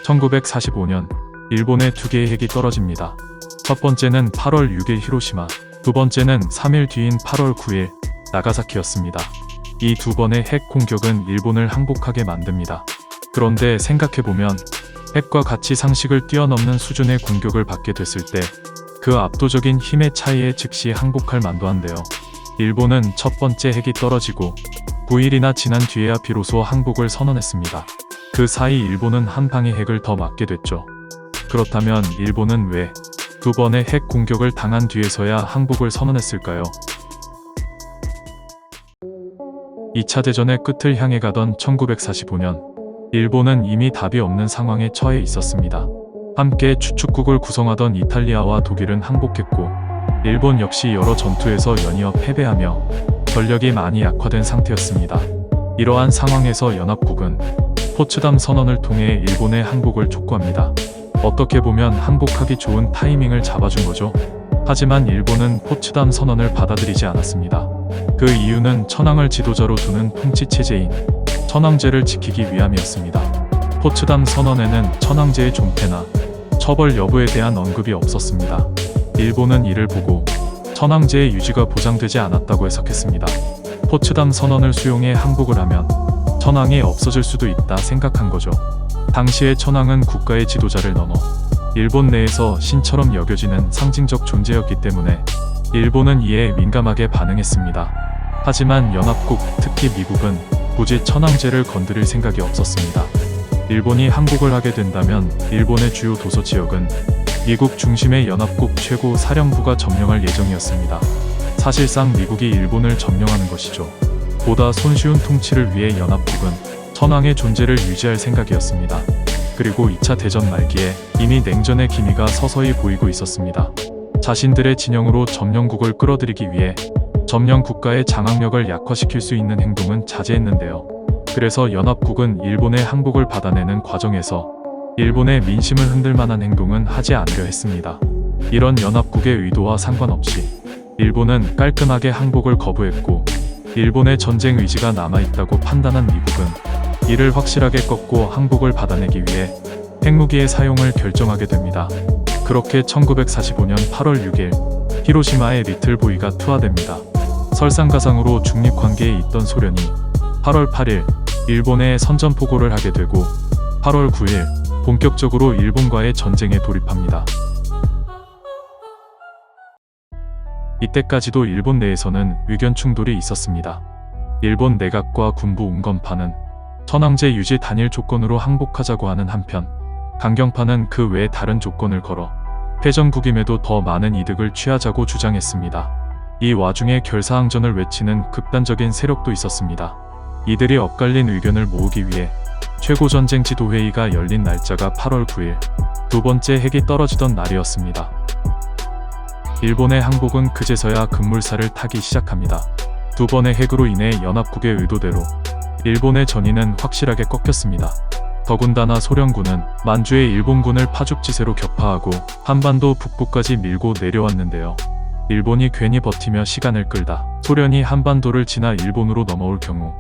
1945년 일본에 두 개의 핵이 떨어집니다. 첫 번째는 8월 6일 히로시마, 두 번째는 3일 뒤인 8월 9일 나가사키였습니다. 이 두 번의 핵 공격은 일본을 항복하게 만듭니다. 그런데 생각해보면 핵과 가치 상식을 뛰어넘는 수준의 공격을 받게 됐을 때 그 압도적인 힘의 차이에 즉시 항복할 만도 한데요. 일본은 첫 번째 핵이 떨어지고 9일이나 지난 뒤에야 비로소 항복을 선언했습니다. 그 사이 일본은 한 방의 핵을 더 맞게 됐죠. 그렇다면 일본은 왜 두 번의 핵 공격을 당한 뒤에서야 항복을 선언했을까요? 2차 대전의 끝을 향해 가던 1945년, 일본은 이미 답이 없는 상황에 처해 있었습니다. 함께 추축국을 구성하던 이탈리아와 독일은 항복했고, 일본 역시 여러 전투에서 연이어 패배하며 전력이 많이 약화된 상태였습니다. 이러한 상황에서 연합국은 포츠담 선언을 통해 일본의 항복을 촉구합니다. 어떻게 보면 항복하기 좋은 타이밍을 잡아준 거죠. 하지만 일본은 포츠담 선언을 받아들이지 않았습니다. 그 이유는 천황을 지도자로 두는 통치체제인 천황제를 지키기 위함이었습니다. 포츠담 선언에는 천황제의 존폐나 처벌 여부에 대한 언급이 없었습니다. 일본은 이를 보고 천황제의 유지가 보장되지 않았다고 해석했습니다. 포츠담 선언을 수용해 항복을 하면 천황이 없어질 수도 있다 생각한 거죠. 당시의 천황은 국가의 지도자를 넘어 일본 내에서 신처럼 여겨지는 상징적 존재였기 때문에 일본은 이에 민감하게 반응했습니다. 하지만 연합국, 특히 미국은 굳이 천황제를 건드릴 생각이 없었습니다. 일본이 항복을 하게 된다면 일본의 주요 도서 지역은 미국 중심의 연합국 최고 사령부가 점령할 예정이었습니다. 사실상 미국이 일본을 점령하는 것이죠. 보다 손쉬운 통치를 위해 연합국은 천황의 존재를 유지할 생각이었습니다. 그리고 2차 대전 말기에 이미 냉전의 기미가 서서히 보이고 있었습니다. 자신들의 진영으로 점령국을 끌어들이기 위해 점령 국가의 장악력을 약화시킬 수 있는 행동은 자제했는데요. 그래서 연합국은 일본의 항복을 받아내는 과정에서 일본의 민심을 흔들 만한 행동은 하지 않으려 했습니다. 이런 연합국의 의도와 상관없이 일본은 깔끔하게 항복을 거부했고, 일본의 전쟁 의지가 남아있다고 판단한 미국은 이를 확실하게 꺾고 항복을 받아내기 위해 핵무기의 사용을 결정하게 됩니다. 그렇게 1945년 8월 6일 히로시마의 리틀보이가 투하됩니다. 설상가상으로 중립관계에 있던 소련이 8월 8일 일본에 선전포고를 하게 되고 8월 9일 본격적으로 일본과의 전쟁에 돌입합니다. 이때까지도 일본 내에서는 의견 충돌이 있었습니다. 일본 내각과 군부 운건파는 천황제 유지 단일 조건으로 항복하자고 하는 한편, 강경파는 그 외 다른 조건을 걸어 패전국임에도 더 많은 이득을 취하자고 주장했습니다. 이 와중에 결사항전을 외치는 극단적인 세력도 있었습니다. 이들이 엇갈린 의견을 모으기 위해 최고전쟁 지도회의가 열린 날짜가 8월 9일, 두 번째 핵이 떨어지던 날이었습니다. 일본의 항복은 그제서야 급물살을 타기 시작합니다. 두 번의 핵으로 인해 연합국의 의도대로 일본의 전위는 확실하게 꺾였습니다. 더군다나 소련군은 만주의 일본군을 파죽지세로 격파하고 한반도 북부까지 밀고 내려왔는데요. 일본이 괜히 버티며 시간을 끌다 소련이 한반도를 지나 일본으로 넘어올 경우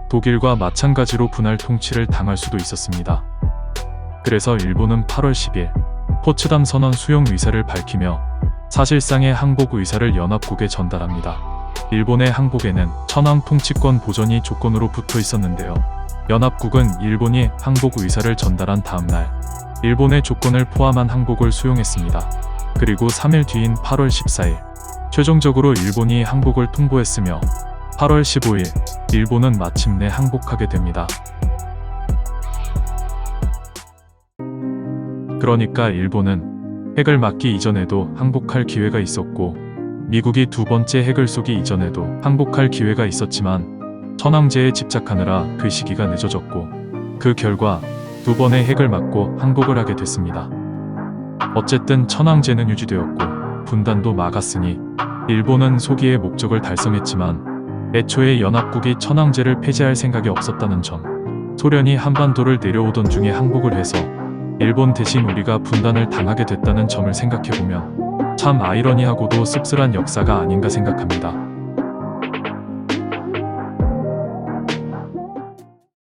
독일과 마찬가지로 분할 통치를 당할 수도 있었습니다. 그래서 일본은 8월 10일 포츠담 선언 수용 의사를 밝히며 사실상의 항복 의사를 연합국에 전달합니다. 일본의 항복에는 천황 통치권 보전이 조건으로 붙어 있었는데요. 연합국은 일본이 항복 의사를 전달한 다음날 일본의 조건을 포함한 항복을 수용했습니다. 그리고 3일 뒤인 8월 14일 최종적으로 일본이 항복을 통보했으며 8월 15일 일본은 마침내 항복하게 됩니다. 그러니까 일본은 핵을 맞기 이전에도 항복할 기회가 있었고, 미국이 두 번째 핵을 쏘기 이전에도 항복할 기회가 있었지만 천황제에 집착하느라 그 시기가 늦어졌고, 그 결과 두 번의 핵을 맞고 항복을 하게 됐습니다. 어쨌든 천황제는 유지되었고 분단도 막았으니 일본은 소기의 목적을 달성했지만 애초에 연합국이 천황제를 폐지할 생각이 없었다는 점, 소련이 한반도를 내려오던 중에 항복을 해서 일본 대신 우리가 분단을 당하게 됐다는 점을 생각해보면 참 아이러니하고도 씁쓸한 역사가 아닌가 생각합니다.